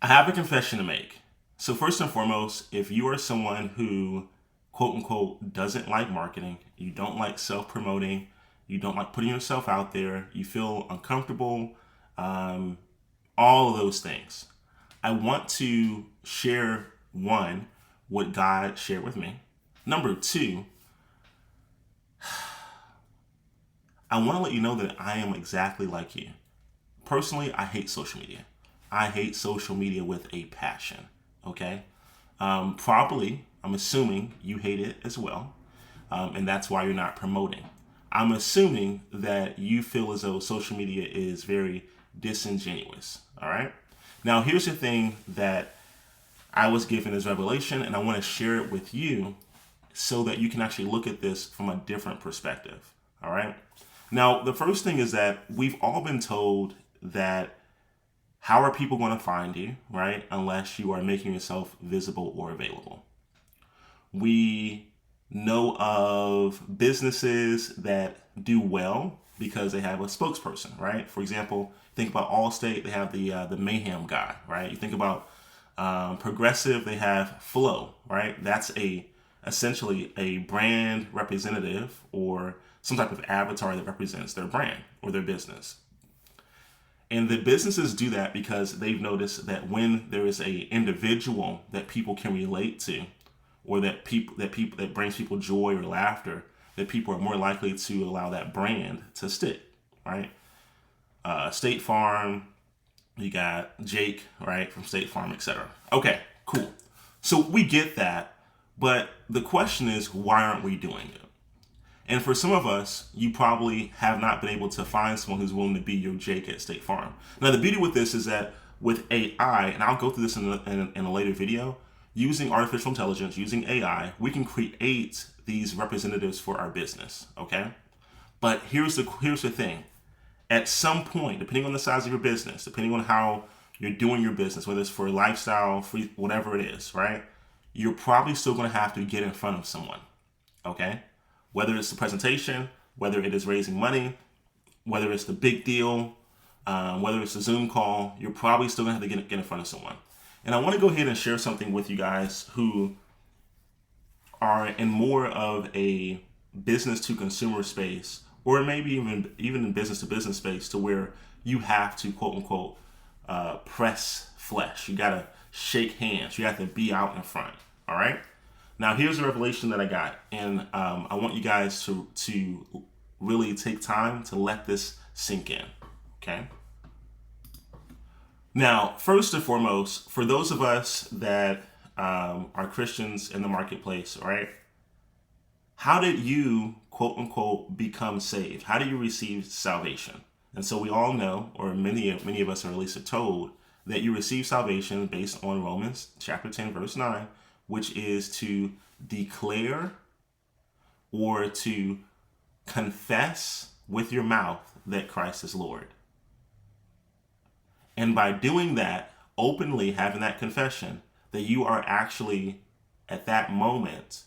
I have a confession to make. So first and foremost, if you are someone who quote unquote doesn't like marketing, you don't like self-promoting, you don't like putting yourself out there, you feel uncomfortable, um, all of those things. I want to share one, what God shared with me. Number two, I want to let you know that I am exactly like you. Personally, I hate social media. I hate social media with a passion. Okay? Probably, I'm assuming you hate it as well. And that's why you're not promoting. I'm assuming that you feel as though social media is very disingenuous. All right? Now, here's the thing that I was given as revelation, and I want to share it with you so that you can actually look at this from a different perspective. All right? Now, the first thing is that we've all been told that how are people going to find you, right? Unless you are making yourself visible or available. We know of businesses that do well because they have a spokesperson, right? For example, think about Allstate, they have the mayhem guy, right? You think about Progressive, they have Flow, right? That's essentially a brand representative or some type of avatar that represents their brand or their business. And the businesses do that because they've noticed that when there is a individual that people can relate to, or that brings people joy or laughter, that people are more likely to allow that brand to stick, right? State Farm, you got Jake, right, from State Farm, etc. Okay, cool. So we get that, but the question is, why aren't we doing it? And for some of us, you probably have not been able to find someone who's willing to be your Jake at State Farm. Now, the beauty with this is that with AI, and I'll go through this in a later video, using artificial intelligence, using AI, we can create these representatives for our business, okay? But here's the thing. At some point, depending on the size of your business, depending on how you're doing your business, whether it's for lifestyle, for whatever it is, right? You're probably still going to have to get in front of someone, okay? Whether it's the presentation, whether it is raising money, whether it's the big deal, whether it's a Zoom call, you're probably still going to have to get in front of someone. And I want to go ahead and share something with you guys who are in more of a business to consumer space, or maybe even in business to business space, to where you have to quote unquote press flesh. You got to shake hands. You have to be out in front. All right. Now, here's a revelation that I got, and I want you guys to really take time to let this sink in, okay? Now, first and foremost, for those of us that are Christians in the marketplace, all right, how did you, quote unquote, become saved? How do you receive salvation? And so we all know, or many of us are at least told, that you receive salvation based on Romans chapter 10, verse 9, which is to declare or to confess with your mouth that Christ is Lord. And by doing that, openly having that confession, that you are actually at that moment,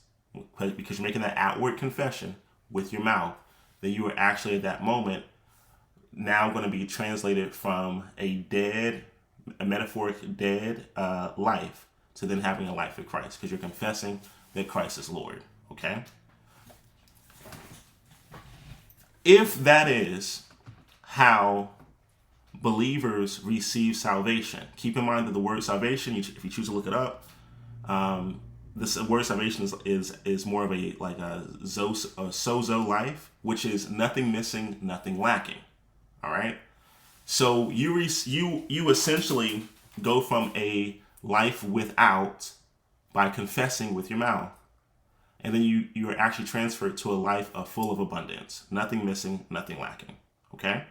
because you're making that outward confession with your mouth, that you are actually at that moment now going to be translated from a metaphoric dead life to then having a life with Christ, because you're confessing that Christ is Lord, okay? If that is how believers receive salvation, keep in mind that the word salvation, if you choose to look it up, this word salvation is more of a sozo life, which is nothing missing, nothing lacking, all right? So you essentially go from a life without by confessing with your mouth, and then you are actually transferred to a life full of abundance, nothing missing, nothing lacking, okay?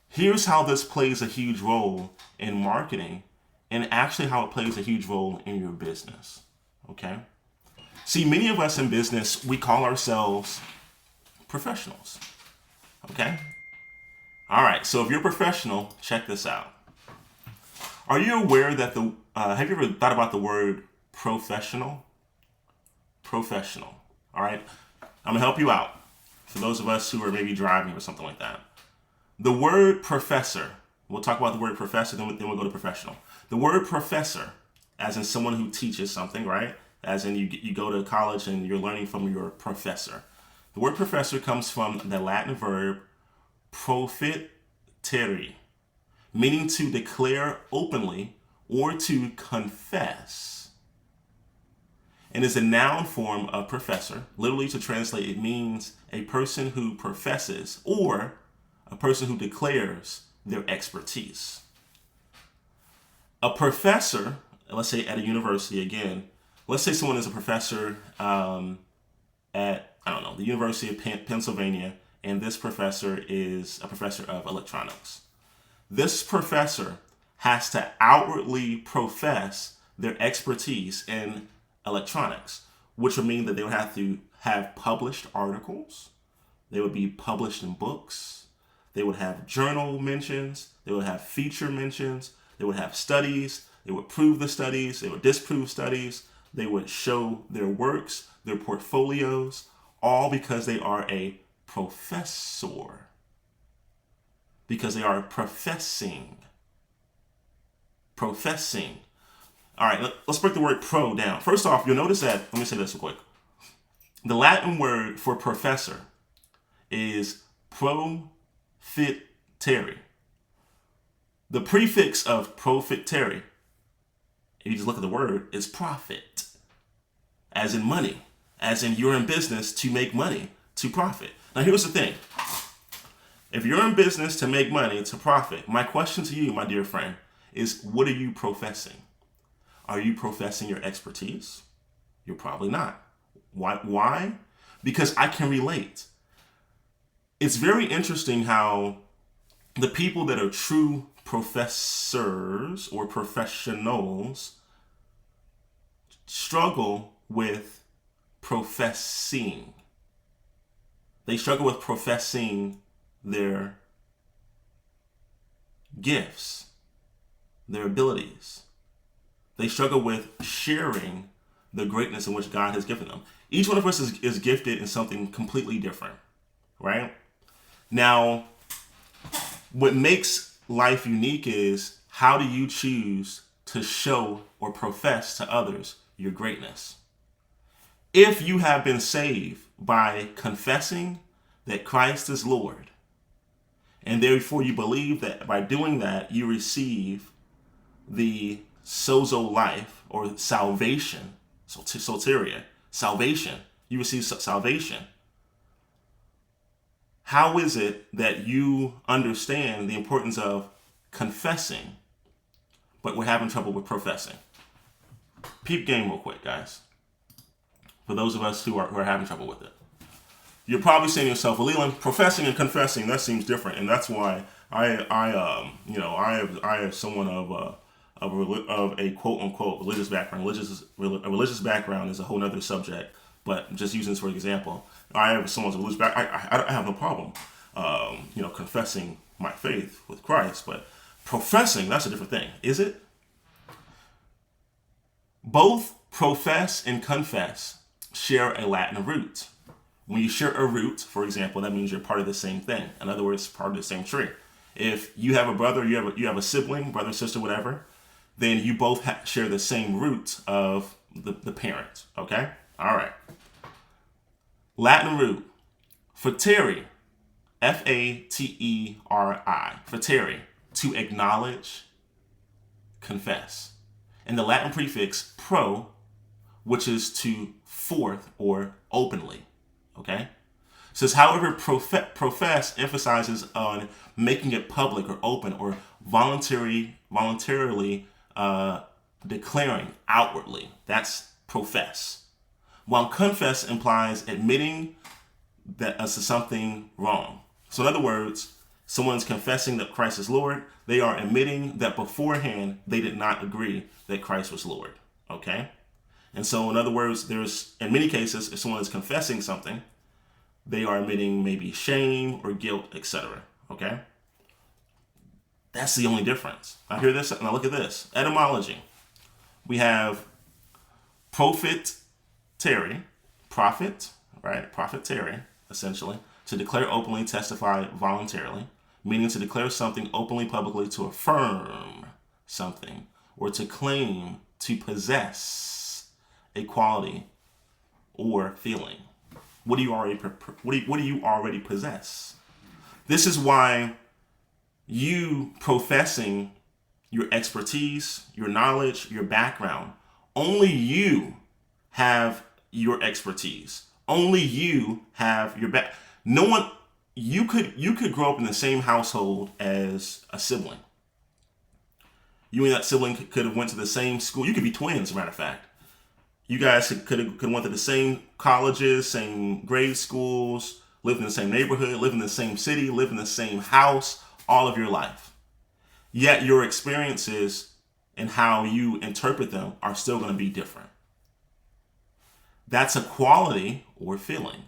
Here's how this plays a huge role in marketing, and actually how it plays a huge role in your business, okay? See, many of us in business, we call ourselves professionals, okay? All right, so if you're a professional, check this out. Are you aware that have you ever thought about the word professional? Professional, all right? I'm gonna help you out. For those of us who are maybe driving or something like that. The word professor, We'll talk about the word professor, then we'll go to professional. The word professor, as in someone who teaches something, right? As in you go to college and you're learning from your professor. The word professor comes from the Latin verb profitere, meaning to declare openly or to confess, and is a noun form of professor. Literally, to translate, it means a person who professes or a person who declares their expertise. A professor, let's say at a university again, let's say someone is a professor at, I don't know, the University of Pennsylvania, and this professor is a professor of electronics. This professor has to outwardly profess their expertise in electronics, which would mean that they would have to have published articles, they would be published in books, they would have journal mentions, they would have feature mentions, they would have studies, they would prove the studies, they would disprove studies, they would show their works, their portfolios, all because they are a professor. Because they are professing. Professing. All right, let's break the word pro down. First off, you'll notice that, let me say this real quick. The Latin word for professor is profitere. The prefix of profitere, if you just look at the word, is profit. As in money. As in you're in business to make money, to profit. Now here's the thing. If you're in business to make money, to profit, my question to you, my dear friend, is what are you professing? Are you professing your expertise? You're probably not. Why? Because I can relate. It's very interesting how the people that are true professors or professionals struggle with professing. They struggle with professing their gifts, their abilities. They struggle with sharing the greatness in which God has given them. Each one of us is gifted in something completely different, right? Now, what makes life unique is how do you choose to show or profess to others your greatness? If you have been saved by confessing that Christ is Lord, and therefore you believe that by doing that you receive the sozo life or salvation, soteria, salvation, you receive salvation. How is it that you understand the importance of confessing, but we're having trouble with professing? Peep game real quick, guys. For those of us who are having trouble with it. You're probably saying to yourself, well, Leland, professing and confessing, that seems different. And that's why I have someone of a quote unquote religious background. A religious background is a whole other subject, but just using this for example, I have someone's religious background. I have no problem, confessing my faith with Christ, but professing, that's a different thing. Is it? Both profess and confess share a Latin root. When you share a root, for example, that means you're part of the same thing. In other words, part of the same tree. If you have a brother, you have a sibling, brother, sister, whatever, then you both share the same root of the parent. Okay? All right. Latin root, fateri, Fateri, fateri, to acknowledge, confess. And the Latin prefix pro, which is to forth or openly. Okay? Says, however, profess emphasizes on making it public or open or voluntarily declaring outwardly. That's profess. While confess implies admitting that us to something wrong. So in other words, someone's confessing that Christ is Lord. They are admitting that beforehand they did not agree that Christ was Lord. Okay? And so in other words, in many cases, if someone is confessing something, they are admitting maybe shame or guilt, etc. Okay? That's the only difference. I hear this, now look at this. Etymology. We have profiteri, profit, right? Profiteri, essentially, to declare openly, testify voluntarily, meaning to declare something openly, publicly, to affirm something, or to claim to possess a quality or feeling. What do you already possess? This is why you professing your expertise, your knowledge, your background, only you have your expertise. Only you have your back. No one. You could grow up in the same household as a sibling. You and that sibling could have went to the same school. You could be twins, as a matter of fact. You guys could went to the same colleges, same grade schools, lived in the same neighborhood, lived in the same city, lived in the same house all of your life. Yet your experiences and how you interpret them are still going to be different. That's a quality or feeling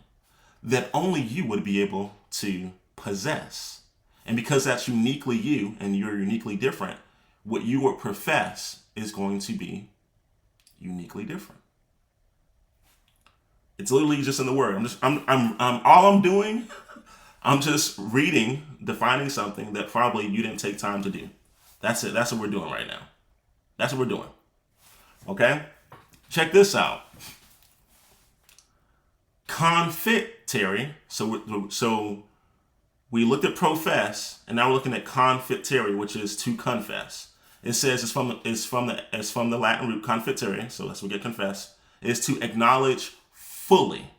that only you would be able to possess. And because that's uniquely you and you're uniquely different, what you would profess is going to be uniquely different. It's literally just in the word. I'm just reading, defining something that probably you didn't take time to do. That's it. That's what we're doing right now. That's what we're doing. Okay? Check this out. Confittery. So we looked at profess, and now we're looking at confittery, which is to confess. It says it's from the Latin root confittery. So let's get confess. Is to acknowledge fully,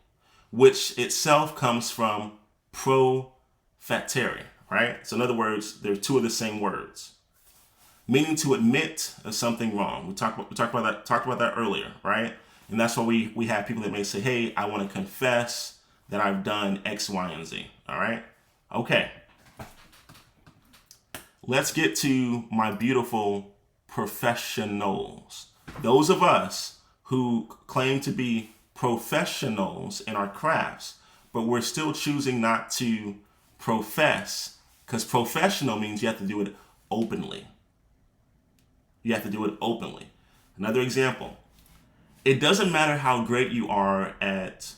which itself comes from profettere, right? So in other words, they're two of the same words, meaning to admit of something wrong. We talked about that earlier, right? And that's why we have people that may say, hey, I want to confess that I've done X, Y, and Z. All right? Okay. Let's get to my beautiful professionals. Those of us who claim to be professionals in our crafts, but we're still choosing not to profess, because professional means you have to do it openly. You have to do it openly. Another example. It doesn't matter how great you are at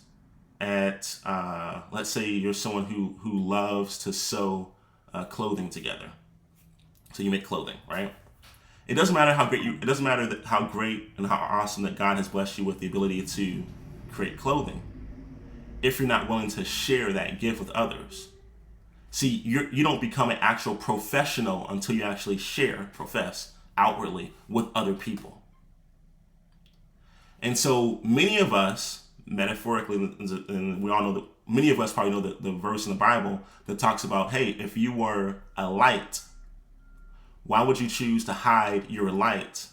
let's say you're someone who loves to sew clothing together. So you make clothing, right? It doesn't matter how great it doesn't matter how great and how awesome that God has blessed you with the ability to create clothing if you're not willing to share that gift with others. See, you don't become an actual professional until you actually profess outwardly with other people. And so many of us, metaphorically, and we all know that many of us probably know the verse in the Bible that talks about, hey, if you were a light, why would you choose to hide your light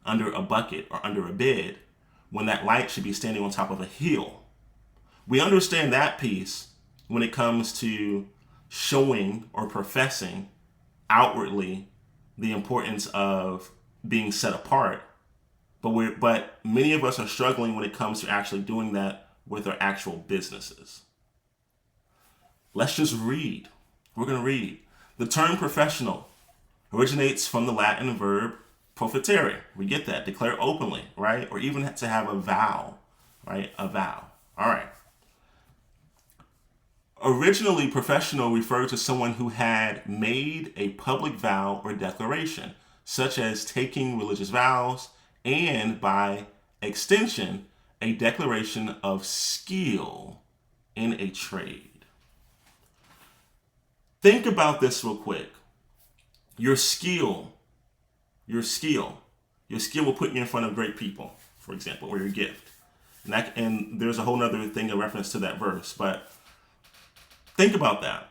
under a bucket or under a bed when that light should be standing on top of a hill? We understand that piece when it comes to showing or professing outwardly the importance of being set apart. But many of us are struggling when it comes to actually doing that with our actual businesses. Let's just read. We're going to read. The term professional originates from the Latin verb profettere. We get that. Declare openly, right? Or even to have a vow, right? A vow. All right. Originally, professional referred to someone who had made a public vow or declaration, such as taking religious vows, and by extension, a declaration of skill in a trade. Think about this real quick. Your skill will put you in front of great people, for example, or your gift. And there's a whole other thing in reference to that verse, but think about that.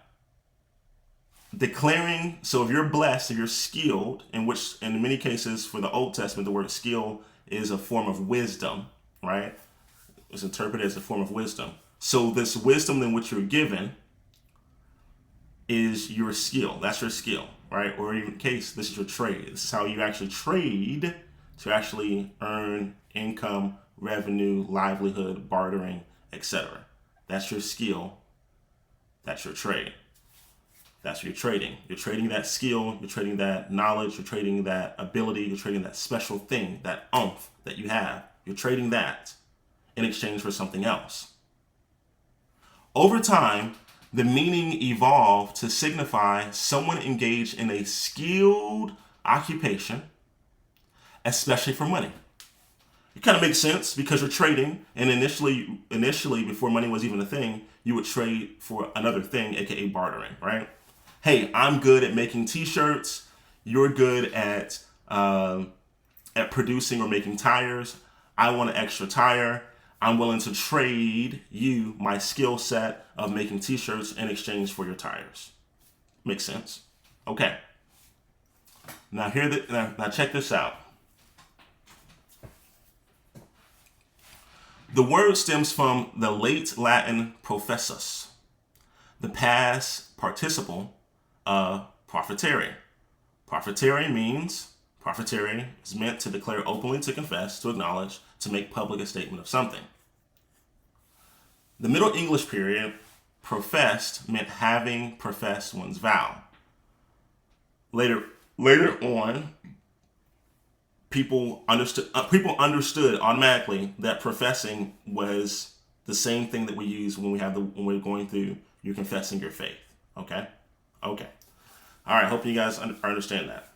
Declaring, so if you're blessed, if you're skilled, in which in many cases for the Old Testament, the word skill is a form of wisdom, right? It's interpreted as a form of wisdom. So this wisdom in which you're given is your skill. That's your skill, right? Or in case, this is your trade. This is how you actually trade to actually earn income, revenue, livelihood, bartering, etc. That's your skill. That's your trade. That's what you're trading. You're trading that skill, you're trading that knowledge, you're trading that ability, you're trading that special thing, that oomph that you have. You're trading that in exchange for something else. Over time, The meaning evolved to signify someone engaged in a skilled occupation, especially for money. It kind of makes sense because you're trading, and initially, before money was even a thing, you would trade for another thing, aka bartering, right? Hey, I'm good at making T-shirts. You're good at producing or making tires. I want an extra tire. I'm willing to trade you my skill set of making T-shirts in exchange for your tires. Makes sense. Okay. Now now check this out. The word stems from the late Latin professus, the past participle of profitare. Profitare is meant to declare openly, to confess, to acknowledge, to make public a statement of something. The Middle English period, professed meant having professed one's vow. Later on, people understood automatically that professing was the same thing that we use when we're going through you're confessing your faith. Okay. All right. Hope you guys understand that.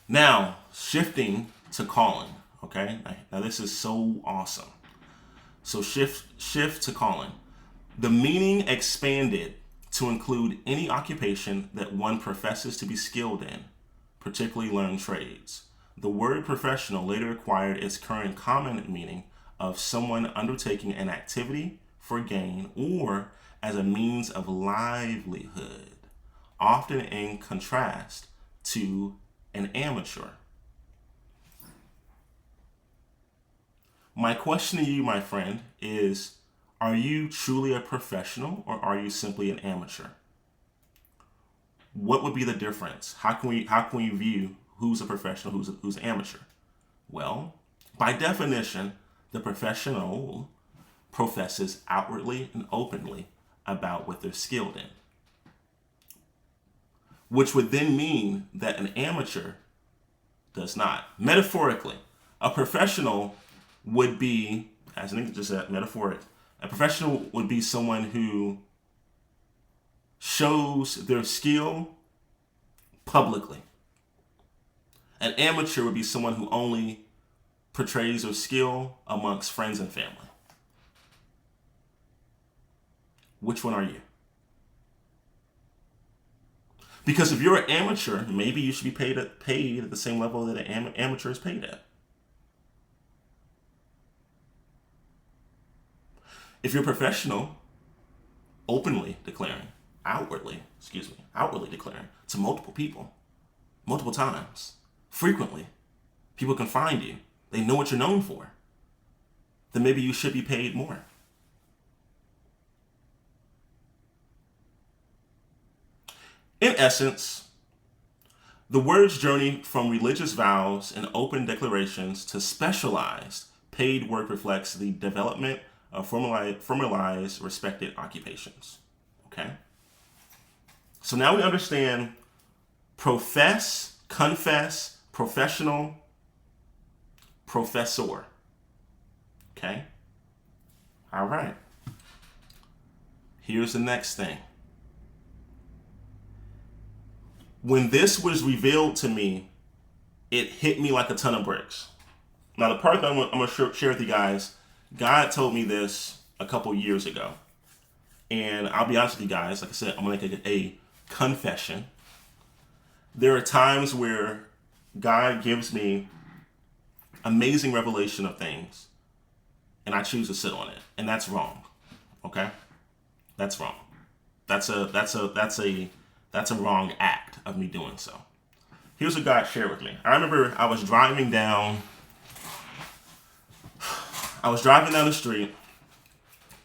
Now shifting to calling. Okay. Now this is so awesome. So shift to calling. The meaning expanded to include any occupation that one professes to be skilled in, particularly learned trades. The word professional later acquired its current common meaning of someone undertaking an activity for gain or as a means of livelihood, often in contrast to an amateur. My question to you, my friend, is, are you truly a professional or are you simply an amateur? What would be the difference? How can we view who's a professional, who's an amateur? Well, by definition, the professional professes outwardly and openly about what they're skilled in, which would then mean that an amateur does not. Metaphorically, a professional would be, as an English just said, metaphoric, a professional would be someone who shows their skill publicly. An amateur would be someone who only portrays their skill amongst friends and family. Which one are you? Because if you're an amateur, maybe you should be paid at the same level that an amateur is paid at. If you're a professional, outwardly declaring to multiple people, multiple times, frequently, people can find you. They know what you're known for. Then maybe you should be paid more. In essence, the word's journey from religious vows and open declarations to specialized paid work reflects the development of formalized, respected occupations. Okay? So now we understand profess, confess, professional, professor. Okay? All right. Here's the next thing. When this was revealed to me, it hit me like a ton of bricks. Now, the part that I'm going to share with you guys, God told me this a couple years ago. And I'll be honest with you guys, like I said, I'm going to make a confession. There are times where God gives me amazing revelation of things, and I choose to sit on it. And that's wrong. Okay? That's wrong. That's a wrong act of me doing so. Here's what God shared with me. I remember I was driving down the street,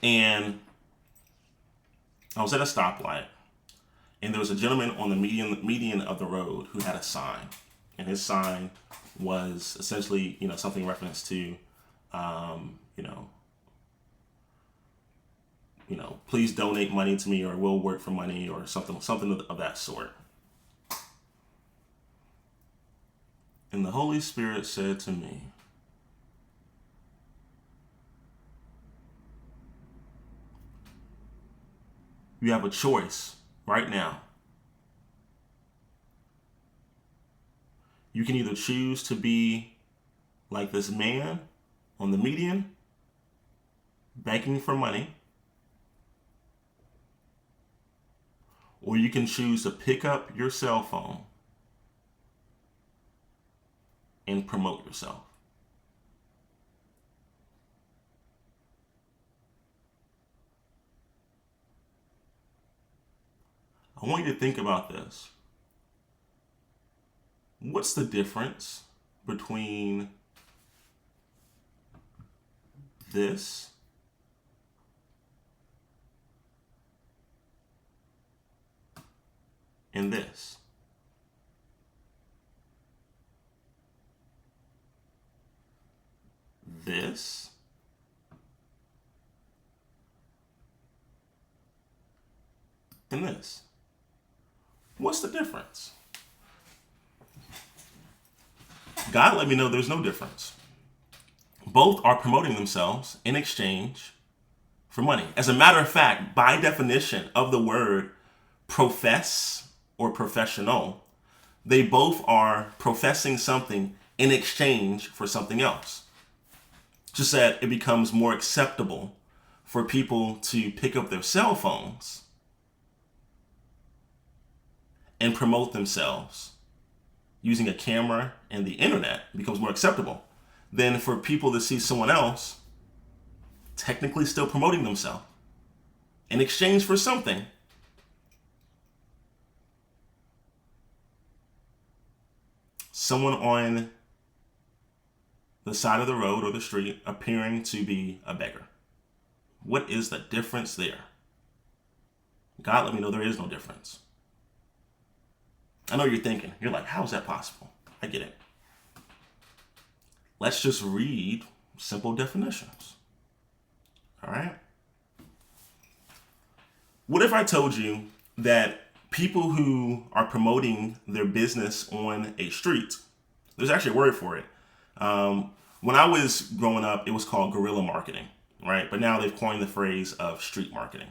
and I was at a stoplight, and there was a gentleman on the median of the road who had a sign, and his sign was essentially, something in reference to, please donate money to me, or we'll work for money, or something of that sort. And the Holy Spirit said to me, You have a choice right now. You can either choose to be like this man on the median, begging for money, or you can choose to pick up your cell phone and promote yourself. I want you to think about this. What's the difference between this and this? This and this. What's the difference? God let me know there's no difference. Both are promoting themselves in exchange for money. As a matter of fact, by definition of the word profess or professional, they both are professing something in exchange for something else. Just that it becomes more acceptable for people to pick up their cell phones and promote themselves using a camera and the internet. It becomes more acceptable than for people to see someone else technically still promoting themselves in exchange for something. Someone on the side of the road or the street appearing to be a beggar. What is the difference there? God let me know there is no difference. I know you're thinking, you're like, how is that possible? I get it. Let's just read simple definitions. All right? What if I told you that people who are promoting their business on a street, there's actually a word for it. When I was growing up, it was called guerrilla marketing, right? But now they've coined the phrase of street marketing.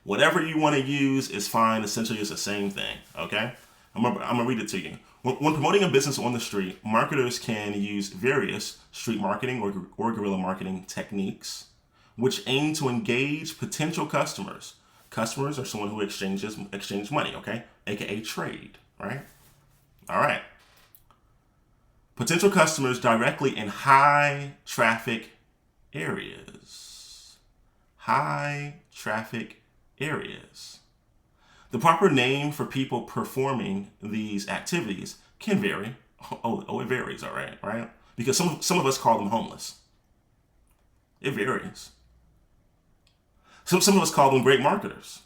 Whatever you want to use is fine. Essentially, it's the same thing, okay? I'm gonna read it to you. When promoting a business on the street, marketers can use various street marketing or guerrilla marketing techniques, which aim to engage potential customers. Customers are someone who exchange money, okay? AKA trade, right? All right. Potential customers directly in high traffic areas. High traffic areas. The proper name for people performing these activities can vary. It varies, all right? Because some of us call them homeless. It varies. Some of us call them great marketers.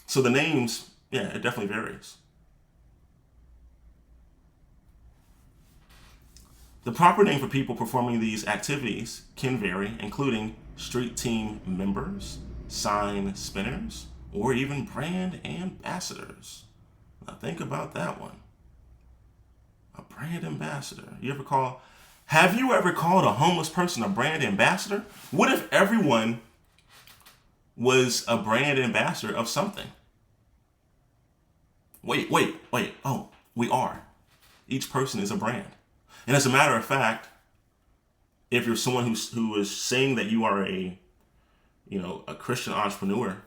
So the names, yeah, it definitely varies. The proper name for people performing these activities can vary, including street team members, sign spinners, or even brand ambassadors. Now think about that one. A brand ambassador. Have you ever called a homeless person a brand ambassador? What if everyone was a brand ambassador of something? Wait. Oh, we are. Each person is a brand. And as a matter of fact, if you're someone who is saying that you are a Christian entrepreneur,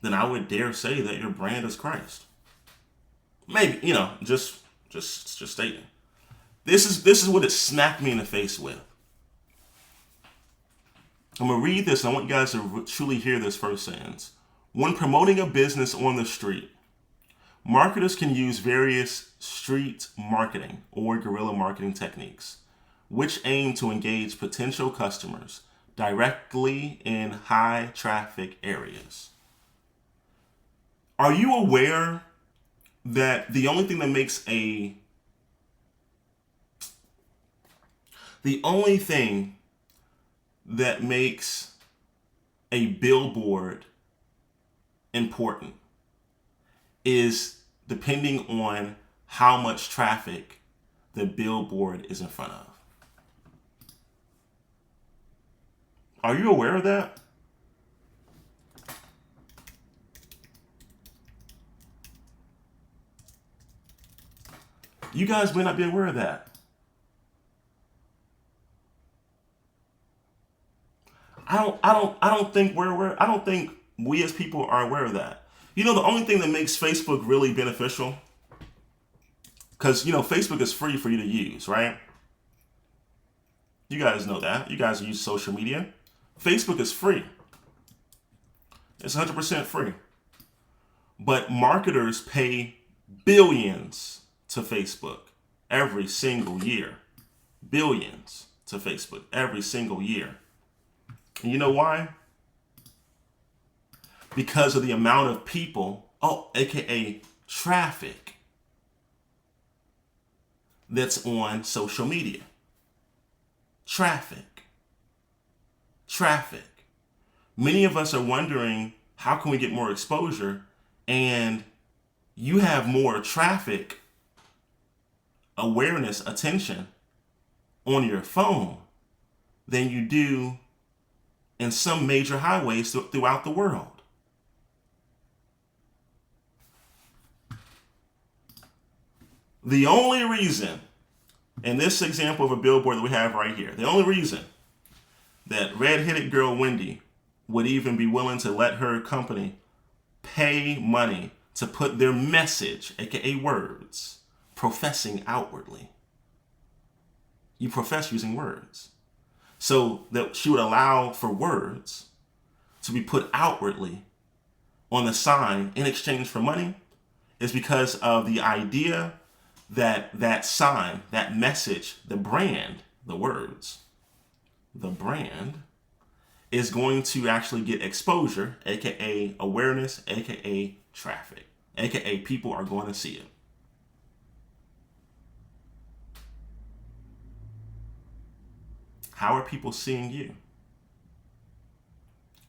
then I would dare say that your brand is Christ. Maybe, just stating. This is what it smacked me in the face with. I'm gonna read this, and I want you guys to truly hear this first sentence. When promoting a business on the street, marketers can use various street marketing or guerrilla marketing techniques, which aim to engage potential customers directly in high traffic areas. Are you aware that the only thing that makes a billboard important is depending on how much traffic the billboard is in front of? Are you aware of that? You guys may not be aware of that. I don't think we're aware. I don't think we as people are aware of that. You know, the only thing that makes Facebook really beneficial, because you know Facebook is free for you to use, right? You guys know that. You guys use social media. Facebook is free. It's 100% free. But marketers pay billions to Facebook every single year. Billions to Facebook every single year. And you know why? Because of the amount of people, aka traffic, that's on social media. Traffic. Many of us are wondering, how can we get more exposure? And you have more traffic awareness, attention on your phone than you do in some major highways throughout the world. The only reason, in this example of a billboard that we have right here, the only reason that red-headed girl Wendy would even be willing to let her company pay money to put their message, aka words, professing outwardly. You profess using words. So that she would allow for words to be put outwardly on the sign in exchange for money is because of the idea that that sign, that message, the brand, the words, the brand is going to actually get exposure, aka awareness, aka traffic, aka people are going to see it. How are people seeing you?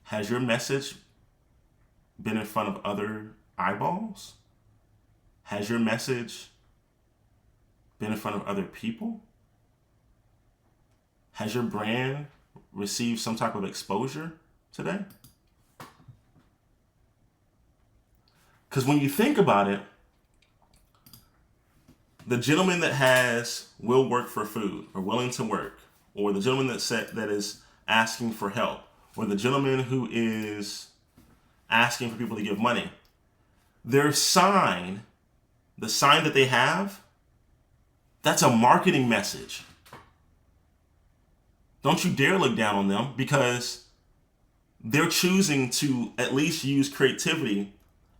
Has your message been in front of other eyeballs? Has your message been in front of other people? Has your brand received some type of exposure today? Because when you think about it, the gentleman that will work for food or willing to work, or the gentleman that is asking for help, or the gentleman who is asking for people to give money, their sign, the sign that they have, that's a marketing message. Don't you dare look down on them, because they're choosing to at least use creativity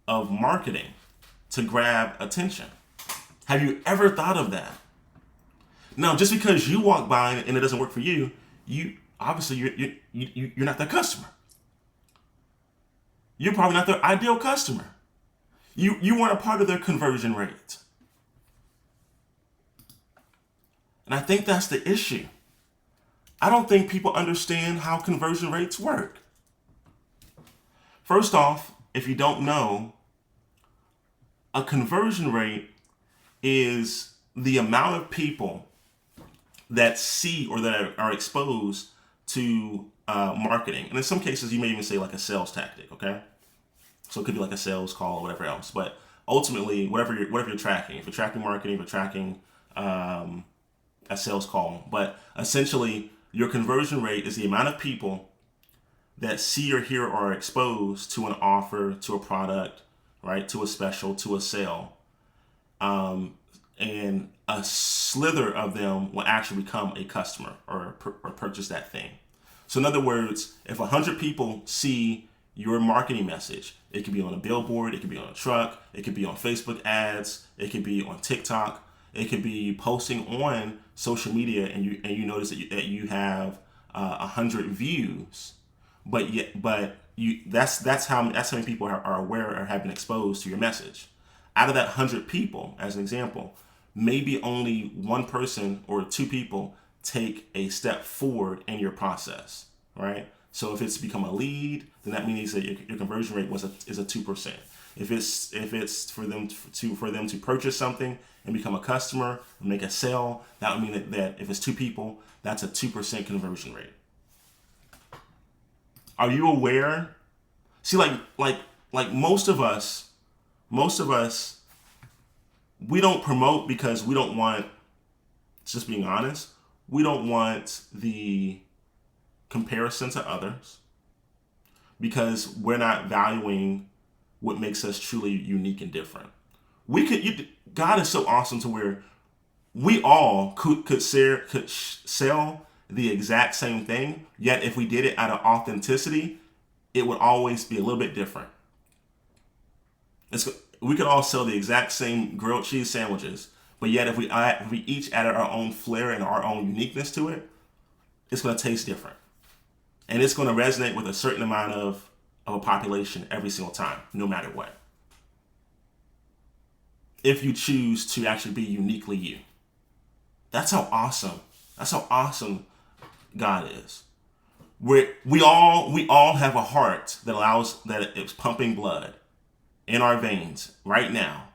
of marketing to grab attention. Have you ever thought of that? Now, just because you walk by and it doesn't work for you, you're not their customer. You're probably not their ideal customer. You weren't a part of their conversion rate. And I think that's the issue. I don't think people understand how conversion rates work. First off, if you don't know, a conversion rate is the amount of people that see or that are exposed to marketing. And in some cases, you may even say like a sales tactic, okay? So it could be like a sales call or whatever else. But ultimately, whatever you're tracking, if you're tracking marketing, if you're tracking a sales call, but essentially your conversion rate is the amount of people that see or hear or are exposed to an offer, to a product, right, to a special, to a sale. And a slither of them will actually become a customer or purchase that thing. So in other words, if 100 people see your marketing message, it could be on a billboard, it could be on a truck, it could be on Facebook ads, it could be on TikTok, it could be posting on social media, and you notice that you have 100 views, that's how many people are aware or have been exposed to your message. Out of that 100 people, as an example, maybe only one person or two people take a step forward in your process, right? So if it's become a lead, then that means that your conversion rate is a 2%. If it's for them to purchase something and become a customer and make a sale, that would mean that if it's two people, that's a 2% conversion rate. Are you aware? See, like most of us We don't promote because we don't want, just being honest, we don't want the comparison to others, because we're not valuing what makes us truly unique and different. God is so awesome to where we all could sell the exact same thing, yet if we did it out of authenticity, it would always be a little bit different. We could all sell the exact same grilled cheese sandwiches, but yet if we each added our own flair and our own uniqueness to it, it's going to taste different. And it's going to resonate with a certain amount of a population every single time, no matter what. If you choose to actually be uniquely you. That's how awesome God is. We all have a heart that it's pumping blood in our veins right now.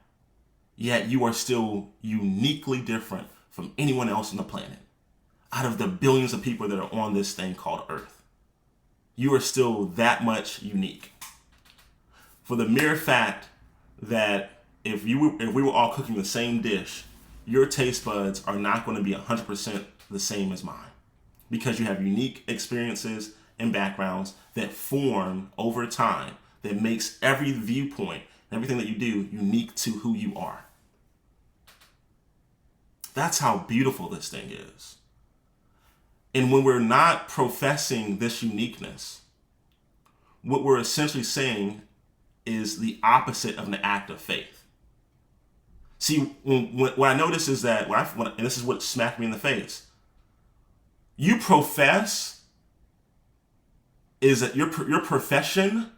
Yet you are still uniquely different from anyone else on the planet. Out of the billions of people that are on this thing called Earth, you are still that much unique. For the mere fact that if we were all cooking the same dish, your taste buds are not going to be 100% the same as mine, because you have unique experiences and backgrounds that form over time that makes every viewpoint, everything that you do, unique to who you are. That's how beautiful this thing is. And when we're not professing this uniqueness, what we're essentially saying is the opposite of an act of faith. See, what I notice is that, and this is what smacked me in the face, you profess is that your profession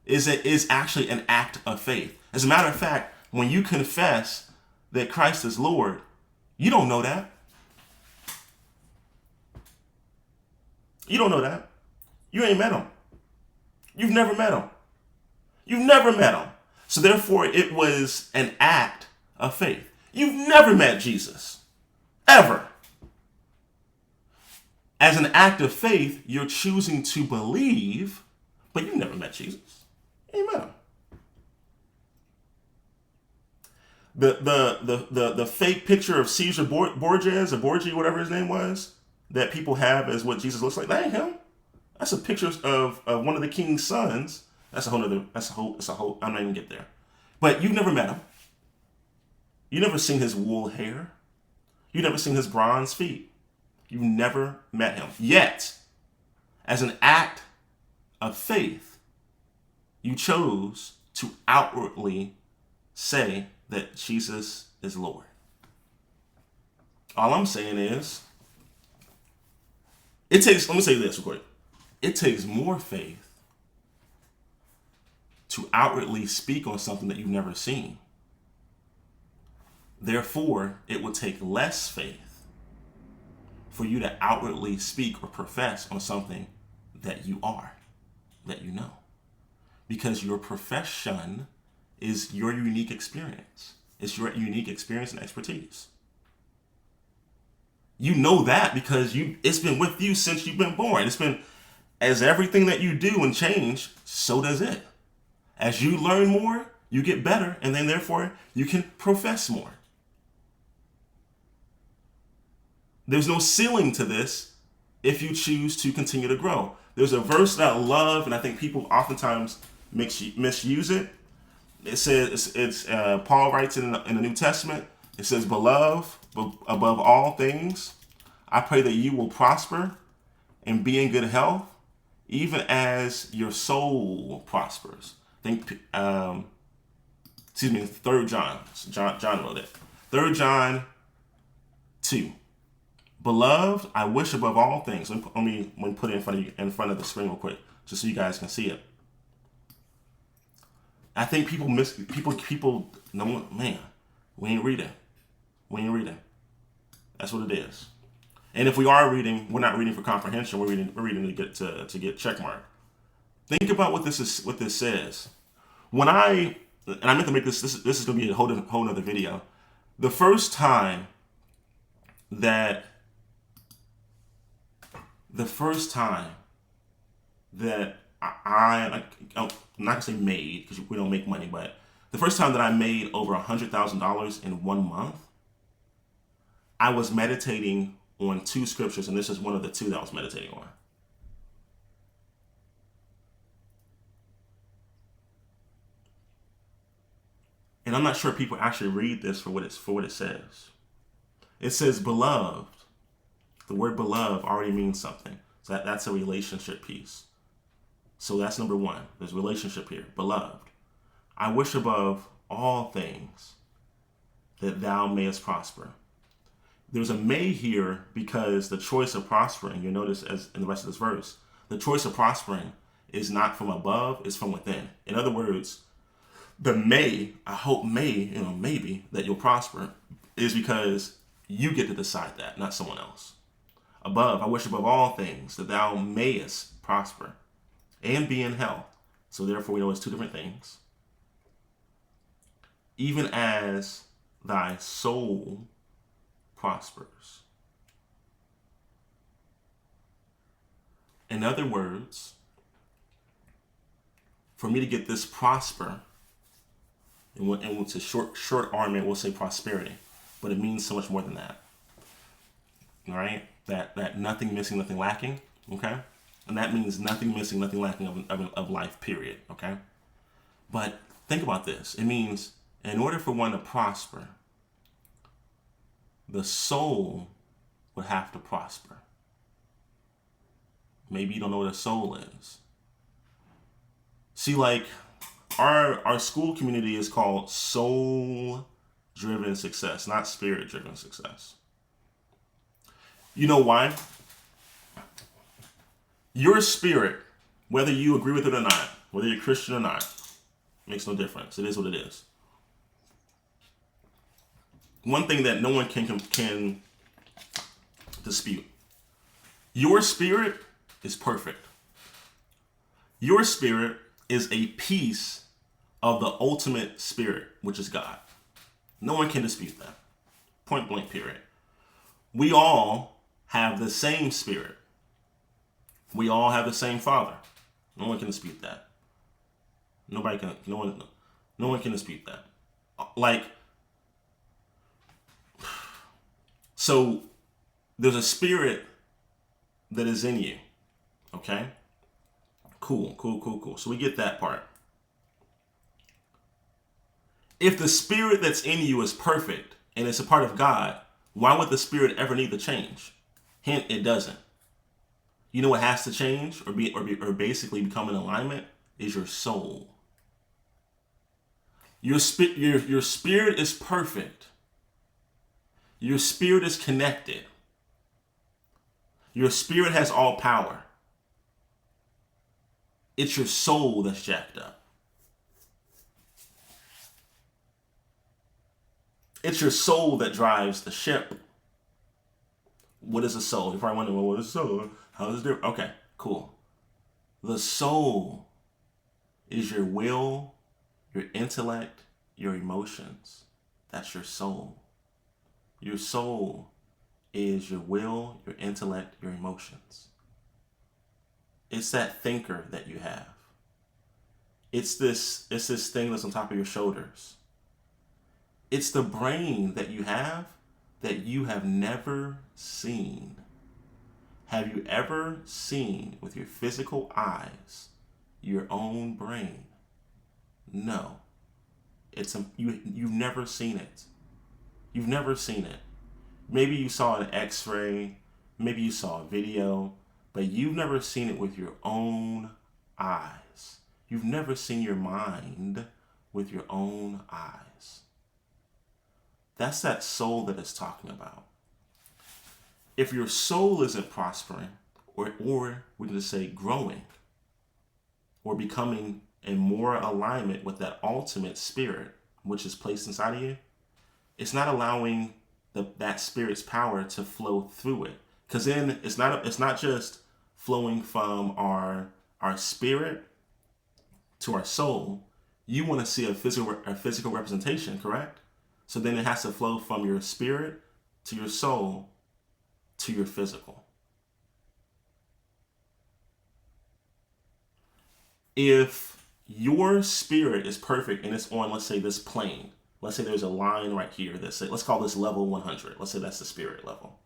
is actually an act of faith. As a matter of fact, when you confess that Christ is Lord, you don't know that. You don't know that. You ain't met him. You've never met him. You've never met him. So therefore, it was an act of faith. You've never met Jesus. Ever. As an act of faith, you're choosing to believe, but you've never met Jesus. You ain't met him. The fake picture of Caesar Borgia, whatever his name was, that people have as what Jesus looks like, that ain't him. That's a picture of one of the king's sons. That's a whole, I'm not even get there. But you've never met him. You've never seen his wool hair. You've never seen his bronze feet. You've never met him. Yet, as an act of faith, you chose to outwardly say that Jesus is Lord. All I'm saying is, let me say this real quick. It takes more faith to outwardly speak on something that you've never seen. Therefore, it will take less faith for you to outwardly speak or profess on something that you are, that you know. Because your profession is your unique experience. It's your unique experience and expertise. You know that because it's been with you since you've been born. It's been, as everything that you do and change, so does it. As you learn more, you get better, and then therefore you can profess more. There's no ceiling to this if you choose to continue to grow. There's a verse that I love, and I think people oftentimes misuse it. It says, Paul writes in the New Testament, it says, "Beloved, above all things, I pray that you will prosper and be in good health, even as your soul prospers." Think, 3 John. John wrote it. 3 John 2. "Beloved, I wish above all things." Let me put it in front of the screen real quick, just so you guys can see it. I think people no, man, we ain't reading. That's what it is. And if we are reading, we're not reading for comprehension. We're reading to get check mark. Think about what this says. And I meant to make this is going to be a whole nother video. The first time that I'm not going to say made, because we don't make money, but The first time that I made over $100,000 in 1 month, I was meditating on two scriptures, and this is one of the two that I was meditating on. And I'm not sure people actually read this for what it says. It says beloved. The word beloved already means something. So that's a relationship piece. So that's number one. There's relationship here. Beloved. I wish above all things that thou mayest prosper. There's a may here because the choice of prospering, you notice as in the rest of this verse, the choice of prospering is not from above, it's from within. In other words, the may, I hope maybe that you'll prosper is because you get to decide that, not someone else. Above, I wish above all things that thou mayest prosper and be in health. So therefore we know it's two different things. Even as thy soul prospers. In other words, for me to get this prosper, and it's a short arm, we'll say prosperity, but it means so much more than that. All right, that nothing missing, nothing lacking. Okay, and that means nothing missing, nothing lacking of life. Period. Okay, but think about this. It means in order for one to prosper, the soul would have to prosper. Maybe you don't know what a soul is. See, like our school community is called soul-driven success, not spirit-driven success. You know why? Your spirit, whether you agree with it or not, whether you're Christian or not, makes no difference. It is what it is. One thing that no one can dispute. Your spirit is perfect. Your spirit is a piece of the ultimate spirit, which is God. No one can dispute that. Point blank, period. We all have the same spirit. We all have the same Father. No one can dispute that. No one can dispute that. So there's a spirit that is in you. Okay? Cool. So we get that part. If the spirit that's in you is perfect and it's a part of God, why would the spirit ever need to change? Hint, it doesn't. You know what has to change or basically become in alignment is your soul. Your spirit is perfect. Your spirit is connected. Your spirit has all power. It's your soul that's jacked up. It's your soul that drives the ship. What is a soul? You're probably wondering, well, what is a soul? How is it different? Okay, cool. The soul is your will, your intellect, your emotions. That's your soul. Your soul is your will, your intellect, your emotions. It's that thinker that you have. It's this thing that's on top of your shoulders. It's the brain that you have never seen. Have you ever seen with your physical eyes your own brain? No. You've never seen it. You've never seen it. Maybe you saw an x-ray, maybe you saw a video, but you've never seen it with your own eyes. You've never seen your mind with your own eyes. That's that soul that it's talking about. If your soul isn't prospering, or we can just say growing, or becoming in more alignment with that ultimate spirit, which is placed inside of you, it's not allowing that spirit's power to flow through it. Because then it's not just flowing from our spirit to our soul. You want to see a physical representation, correct? So then it has to flow from your spirit to your soul to your physical. If your spirit is perfect and it's on, let's say, this plane. Let's say there's a line right here that say, let's call this level 100. Let's say that's the spirit level,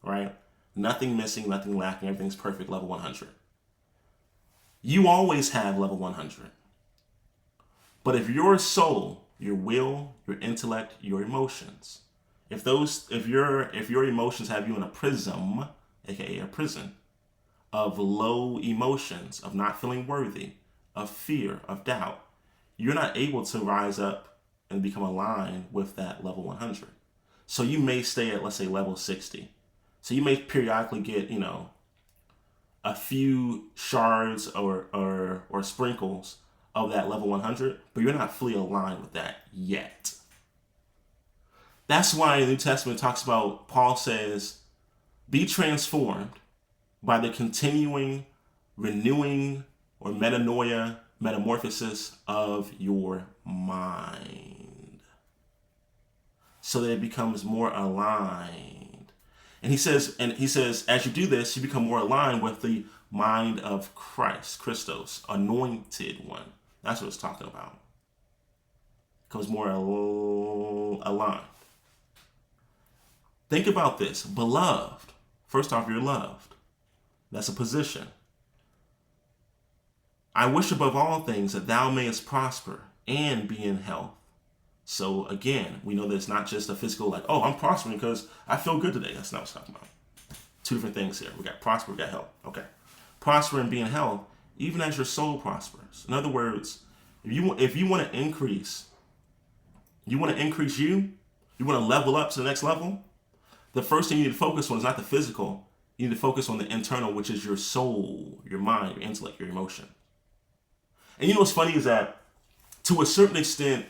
right? Nothing missing, nothing lacking, everything's perfect, level 100. You always have level 100. But if your soul, your will, your intellect, your emotions, if your emotions have you in a prism, aka a prison, of low emotions, of not feeling worthy, of fear, of doubt, you're not able to rise up and become aligned with that level 100. So you may stay at, let's say, level 60. So you may periodically get, a few shards or sprinkles of that level 100, but you're not fully aligned with that yet. That's why the New Testament talks about, Paul says, be transformed by the continuing renewing or metanoia, metamorphosis of your mind, so that it becomes more aligned. And he says, as you do this, you become more aligned with the mind of Christ, Christos, anointed one. That's what it's talking about. Becomes more aligned. Think about this. Beloved. First off, you're loved. That's a position. I wish above all things that thou mayest prosper and be in health. So again, we know that it's not just a physical, like, oh, I'm prospering because I feel good today. That's not what it's talking about. Two different things here. We got prosper, we got health. Okay. Prosper and be in health, even as your soul prospers. In other words, if you want to increase, you want to level up to the next level, the first thing you need to focus on is not the physical. You need to focus on the internal, which is your soul, your mind, your intellect, your emotion. And you know what's funny is that, to a certain extent,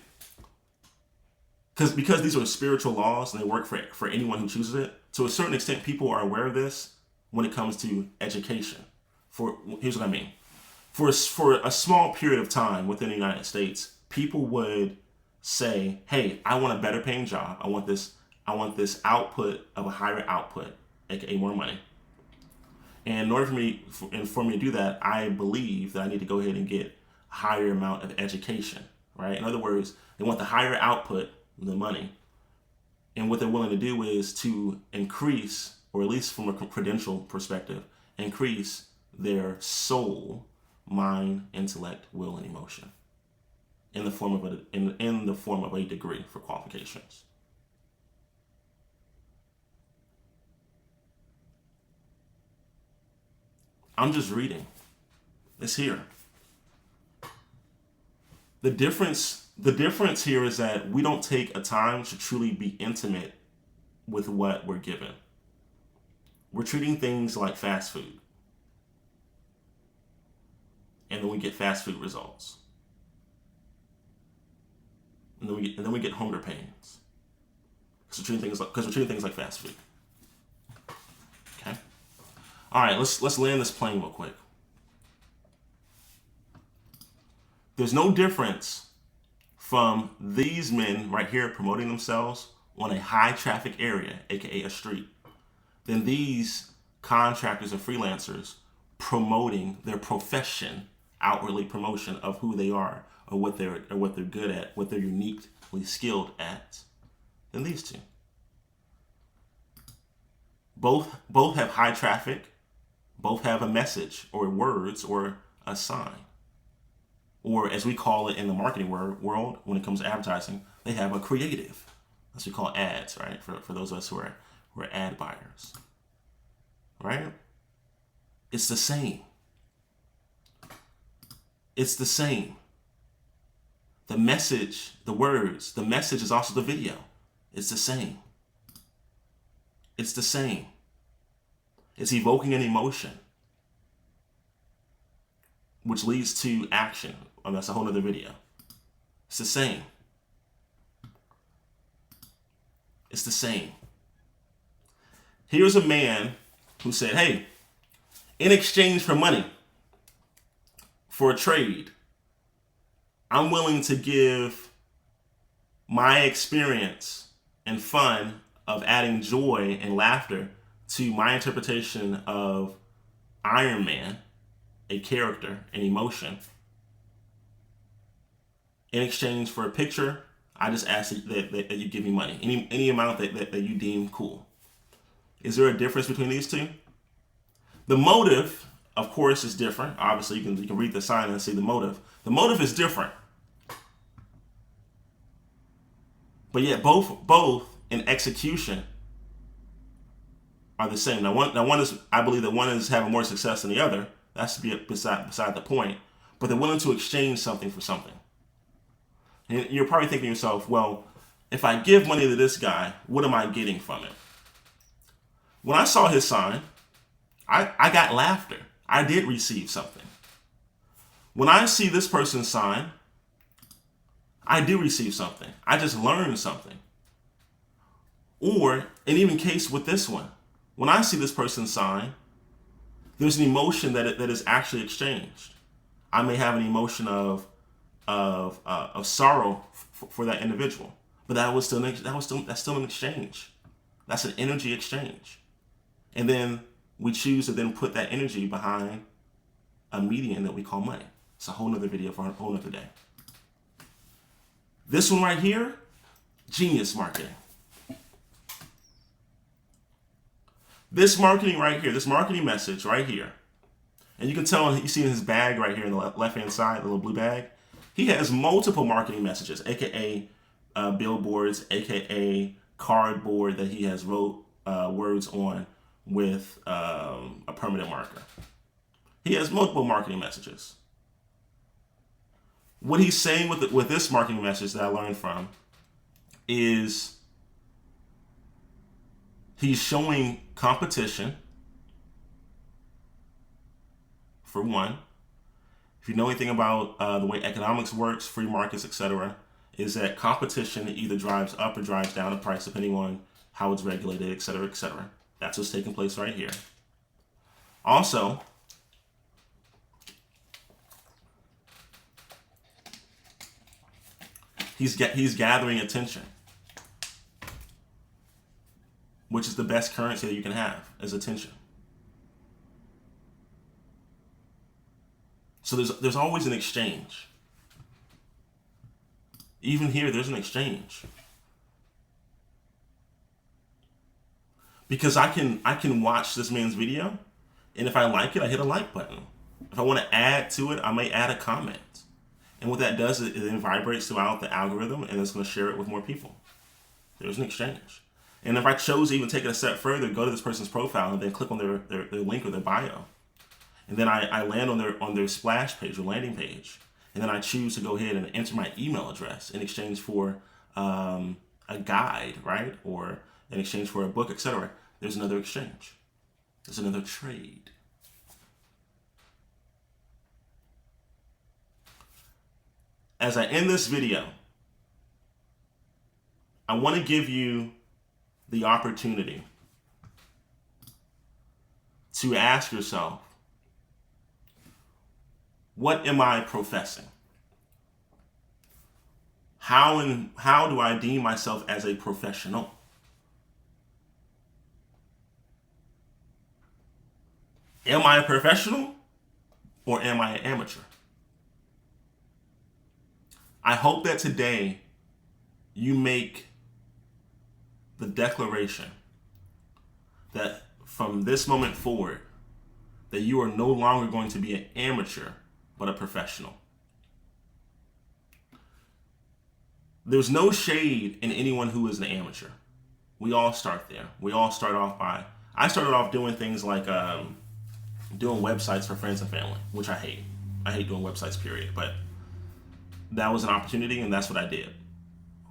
because these are spiritual laws and they work for anyone who chooses it, to a certain extent, people are aware of this when it comes to education. Here's what I mean. For a small period of time within the United States, people would say, hey, I want a better paying job. I want this output of a higher output, aka more money. And in order for me to do that, I believe that I need to go ahead and get a higher amount of education, right? In other words, they want the higher output, the money. And what they're willing to do is to increase, or at least from a credential perspective, increase their soul, mind, intellect, will, and emotion in the form of a degree for qualifications. I'm just reading. It's here. The difference here is that we don't take a time to truly be intimate with what we're given. We're treating things like fast food. And then we get fast food results. And then we get hunger pains. Because we're treating things like fast food. Okay? All right, let's land this plane real quick. There's no difference from these men right here promoting themselves on a high traffic area, aka a street, than these contractors and freelancers promoting their profession, outwardly promotion of who they are or what they're good at, what they're uniquely skilled at, than these two. Both have high traffic. Both have a message or words or a sign. Or as we call it in the marketing world, when it comes to advertising, they have a creative. That's what we call ads, right? For those of us who are ad buyers. Right? It's the same. It's the same. The message, the words, the message is also the video. It's the same. It's the same. It's evoking an emotion, which leads to action. That's a whole other video. It's the same. It's the same. Here's a man who said, hey, in exchange for money, for a trade, I'm willing to give my experience and fun of adding joy and laughter to my interpretation of Iron Man, a character, an emotion, In exchange for a picture, I just ask that you give me money. Any amount that you deem cool. Is there a difference between these two? The motive, of course, is different. Obviously, you can read the sign and see the motive. The motive is different. But yet both in execution are the same. Now one is, I believe that one is having more success than the other. That's to be beside the point. But they're willing to exchange something for something. And you're probably thinking to yourself, well, if I give money to this guy, what am I getting from it? When I saw his sign, I got laughter. I did receive something. When I see this person's sign, I do receive something. I just learned something. Or, in even case with this one, when I see this person's sign, there's an emotion that is actually exchanged. I may have an emotion of sorrow for that individual, but that's still an exchange. That's an energy exchange, and then we choose to then put that energy behind a medium that we call money. It's a whole nother video for a whole nother day. This one right here, genius marketing. This marketing right here, this marketing message right here, and you can tell, you see in his bag right here in the left-hand side, the little blue bag, he has multiple marketing messages, aka billboards, aka cardboard that he has wrote words on with a permanent marker. He has multiple marketing messages. What he's saying with this marketing message that I learned from is he's showing competition, for one. If you know anything about the way economics works, free markets, etc., is that competition either drives up or drives down the price depending on how it's regulated, etc., etc. That's what's taking place right here. Also, he's gathering attention, which is the best currency that you can have, is attention. So there's always an exchange. Even here, there's an exchange. Because I can watch this man's video, and if I like it, I hit a like button. If I want to add to it, I may add a comment. And what that does is it then vibrates throughout the algorithm, and it's going to share it with more people. There's an exchange. And if I chose to even take it a step further, go to this person's profile and then click on their link or their bio, and then I land on their splash page or landing page, and then I choose to go ahead and enter my email address in exchange for a guide, right, or in exchange for a book, etc. There's another exchange. There's another trade. As I end this video, I want to give you the opportunity to ask yourself, what am I professing? How do I deem myself as a professional? Am I a professional or am I an amateur? I hope that today you make the declaration that from this moment forward, that you are no longer going to be an amateur, but a professional. There's no shade in anyone who is an amateur. We all start there. We all start off I started off doing things like doing websites for friends and family, which I hate. I hate doing websites, period. But that was an opportunity, and that's what I did.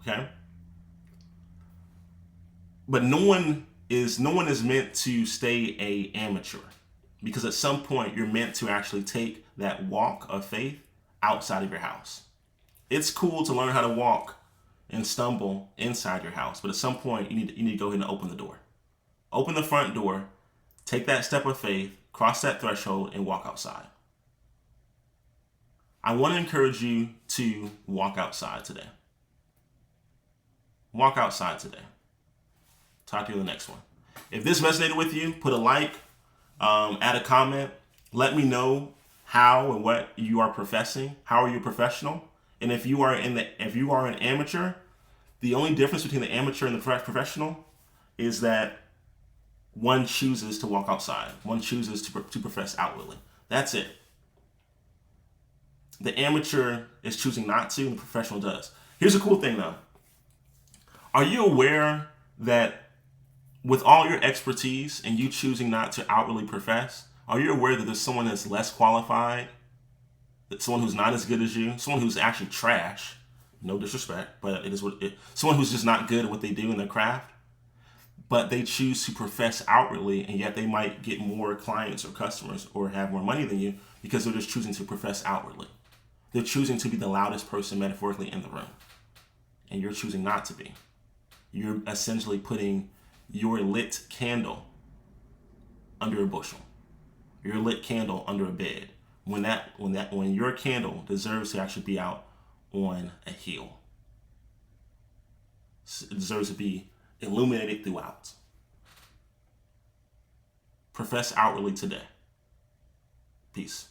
Okay? But no one is meant to stay a amateur, because at some point you're meant to actually take that walk of faith outside of your house. It's cool to learn how to walk and stumble inside your house, but at some point you need to go ahead and open the door. Open the front door, take that step of faith, cross that threshold, and walk outside. I want to encourage you to walk outside today. Walk outside today. Talk to you in the next one. If this resonated with you, put a like, add a comment. Let me know how and what you are professing. How are you professional? And if you are an amateur, the only difference between the amateur and the professional is that one chooses to walk outside. One chooses to profess outwardly. That's it. The amateur is choosing not to, and the professional does. Here's a cool thing, though. Are you aware that with all your expertise and you choosing not to outwardly profess, are you aware that there's someone that's less qualified, that someone who's not as good as you, someone who's actually trash, no disrespect, but it is what it, someone who's just not good at what they do in their craft, but they choose to profess outwardly, and yet they might get more clients or customers or have more money than you because they're just choosing to profess outwardly. They're choosing to be the loudest person metaphorically in the room, and you're choosing not to be. You're essentially putting your lit candle under a bushel, your lit candle under a bed, when your candle deserves to actually be out on a hill. It deserves to be illuminated throughout. Profess outwardly today. Peace.